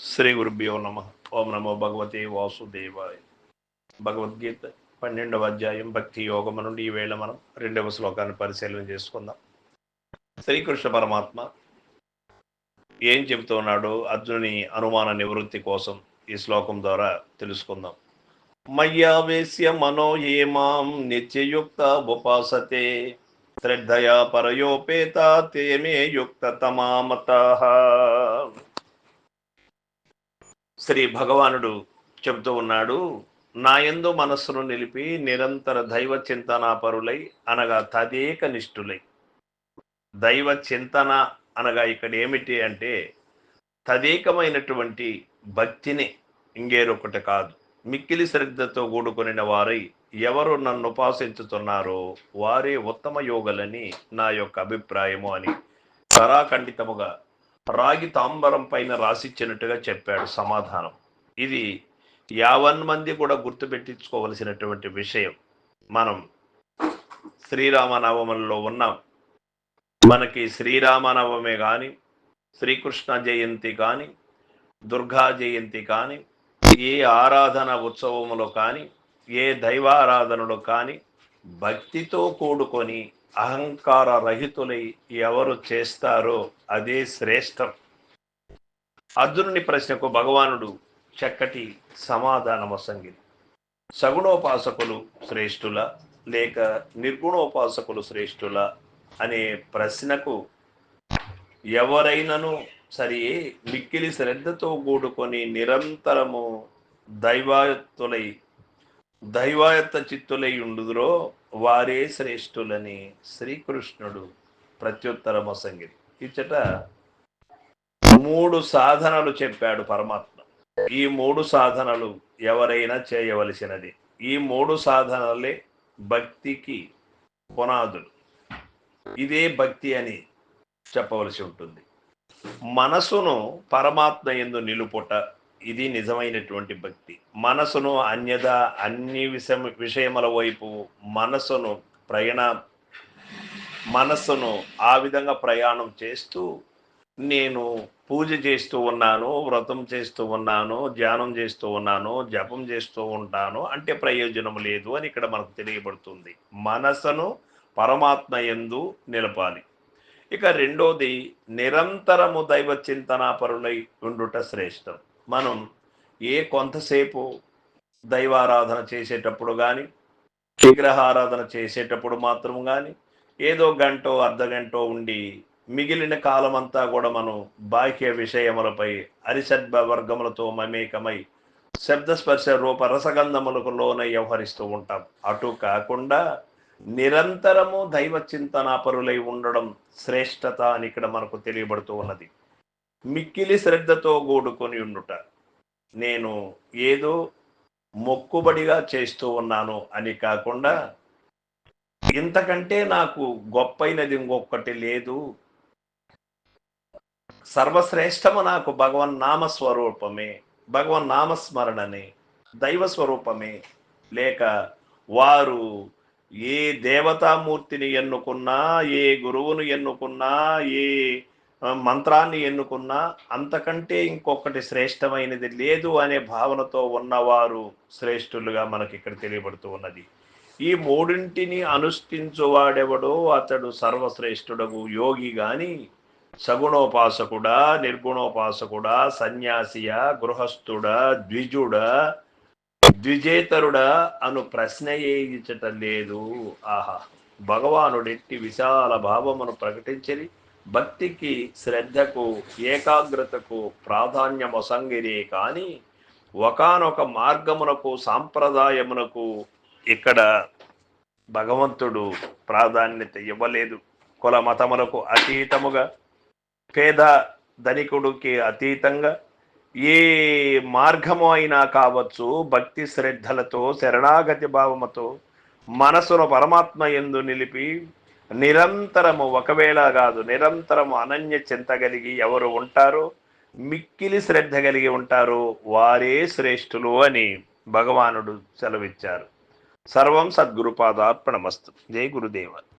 శ్రీ గురుభ్యో నమ. ఓం నమో భగవతే వాసుదేవాయ. భగవద్గీత 12వ అధ్యాయం భక్తి యోగము నుండి ఈవేళ మనం 2వ శ్లోకాన్ని పరిశీలన చేసుకుందాం. శ్రీకృష్ణ పరమాత్మ ఏం చెబుతున్నాడో అర్జునుని అనుమాన నివృత్తి కోసం ఈ శ్లోకం ద్వారా తెలుసుకుందాం. మయ్యావేశ్య మనో ఏ మాం నిత్యయుక్త ఉపాసతే శ్రద్ధయా పరయోపేత తే మే యుక్త తమామతః. శ్రీ భగవానుడు చెబుతూ ఉన్నాడు, నాయందు మనస్సును నిలిపి నిరంతర దైవ చింతనాపరులై అనగా తదేక నిష్ఠులై. దైవ చింతన అనగా ఇక్కడ ఏమిటి అంటే తదేకమైనటువంటి భక్తిని, ఇంకేరొకటి కాదు. మిక్కిలి శ్రద్ధతో కూడుకొనిన వారై ఎవరు నన్ను ఉపాసించుతున్నారో వారే ఉత్తమ యోగులని నా యొక్క అభిప్రాయము అని కరాఖండితముగా రాగి తాంబరం పైన రాసిచ్చినట్టుగా చెప్పాడు సమాధానం. ఇది 50 మంది కూడా గుర్తుపెట్టించుకోవలసినటువంటి విషయం. మనం శ్రీరామనవమిలో ఉన్నాం. మనకి శ్రీరామనవమి కానీ, శ్రీకృష్ణ జయంతి కానీ, దుర్గా జయంతి కానీ, ఏ ఆరాధన ఉత్సవములో కానీ, ఏ దైవారాధనలో కానీ భక్తితో కూడుకొని అహంకార రహితులై ఎవరు చేస్తారో అదే శ్రేష్టం. అర్జునుని ప్రశ్నకు భగవానుడు చక్కటి సమాధానమొసంగింది. సగుణోపాసకులు శ్రేష్ఠుల లేక నిర్గుణోపాసకులు శ్రేష్ఠుల అనే ప్రశ్నకు ఎవరైనాను సరే మిక్కిలి శ్రద్ధతో కూడుకొని నిరంతరము దైవాయత్త చిత్తులై ఉండుదురో వారే శ్రేష్ఠులని శ్రీకృష్ణుడు ప్రత్యుత్తరమొసంగిరి. ఇచ్చట 3 సాధనలు చెప్పాడు పరమాత్మ. ఈ 3 సాధనలు ఎవరైనా చేయవలసినది. ఈ 3 సాధనలే భక్తికి పునాదులు. ఇదే భక్తి అని చెప్పవలసి ఉంటుంది. మనసును పరమాత్మ యందు నిలుపుట, ఇది నిజమైనటువంటి భక్తి. మనసును అన్ని విషయముల వైపు మనస్సును ఆ విధంగా ప్రయాణం చేస్తూ నేను పూజ చేస్తూ ఉన్నాను, వ్రతం చేస్తూ ఉన్నాను, ధ్యానం చేస్తూ ఉన్నాను, జపం చేస్తూ ఉంటాను అంటే ప్రయోజనం లేదు అని ఇక్కడ మనకు తెలియబడుతుంది. మనసును పరమాత్మ యందు నిలపాలి. ఇక రెండోది నిరంతరము దైవ చింతనాపరులై ఉండుట శ్రేష్టం. మనం కొంతసేపు దైవారాధన చేసేటప్పుడు కానీ, విగ్రహారాధన చేసేటప్పుడు మాత్రం కానీ ఏదో గంటో అర్ధగంటో ఉండి మిగిలిన కాలం అంతా కూడా మనం బాహ్య విషయములపై అరిషడ్ వర్గములతో మమేకమై శబ్దస్పర్శ రూప రసగంధములకు లోన వ్యవహరిస్తూ ఉంటాం. అటు కాకుండా నిరంతరము దైవ చింతనాపరులై ఉండడం శ్రేష్టత అని ఇక్కడ మనకు తెలియబడుతూ ఉన్నది. మిక్కిలి శ్రద్ధతో కూడుకొని ఉండుట, నేను ఏదో మొక్కుబడిగా చేస్తూ ఉన్నాను అని కాకుండా ఇంతకంటే నాకు గొప్పైనది ఇంకొకటి లేదు, సర్వశ్రేష్టము నాకు భగవన్ నామస్వరూపమే, భగవన్ నామస్మరణనే, దైవ స్వరూపమే. లేక వారు ఏ దేవతామూర్తిని ఎన్నుకున్నా, ఏ గురువును ఎన్నుకున్నా, ఏ మంత్రాన్ని ఎన్నుకున్నా అంతకంటే ఇంకొకటి శ్రేష్టమైనది లేదు అనే భావనతో ఉన్నవారు శ్రేష్ఠులుగా మనకి ఇక్కడ తెలియబడుతూ ఉన్నది. ఈ 3ంటిని అనుష్ఠించువాడెవడో అతడు సర్వశ్రేష్ఠుడగు యోగి గాని సగుణోపాసకుడా, నిర్గుణోపాసకుడా, సన్యాసియా, గృహస్థుడా, ద్విజుడా, ద్విజేతరుడా అను ప్రశ్న ఇచ్చట లేదు. ఆహా, భగవానుడెట్టి విశాల భావమును ప్రకటించని భక్తికి, శ్రద్ధకు, ఏకాగ్రతకు ప్రాధాన్యమొసంగిరే కానీ ఒకానొక మార్గమునకు, సాంప్రదాయమునకు ఇక్కడ భగవంతుడు ప్రాధాన్యత ఇవ్వలేదు. కుల మతములకు అతీతముగా, పేద ధనికుడికి అతీతంగా ఏ మార్గము అయినా కావచ్చు, భక్తి శ్రద్ధలతో శరణాగతి భావముతో మనసును పరమాత్మ యందు నిలిపి నిరంతరము, ఒకవేళ కాదు నిరంతరము అనన్య చింతగలిగి ఎవరు ఉంటారో, మిక్కిలి శ్రద్ధ కలిగి ఉంటారో వారే శ్రేష్ఠులు అని భగవానుడు సెలవిచ్చారు. సర్వం సద్గురుపాదార్పణమస్తు. జై గురుదేవ.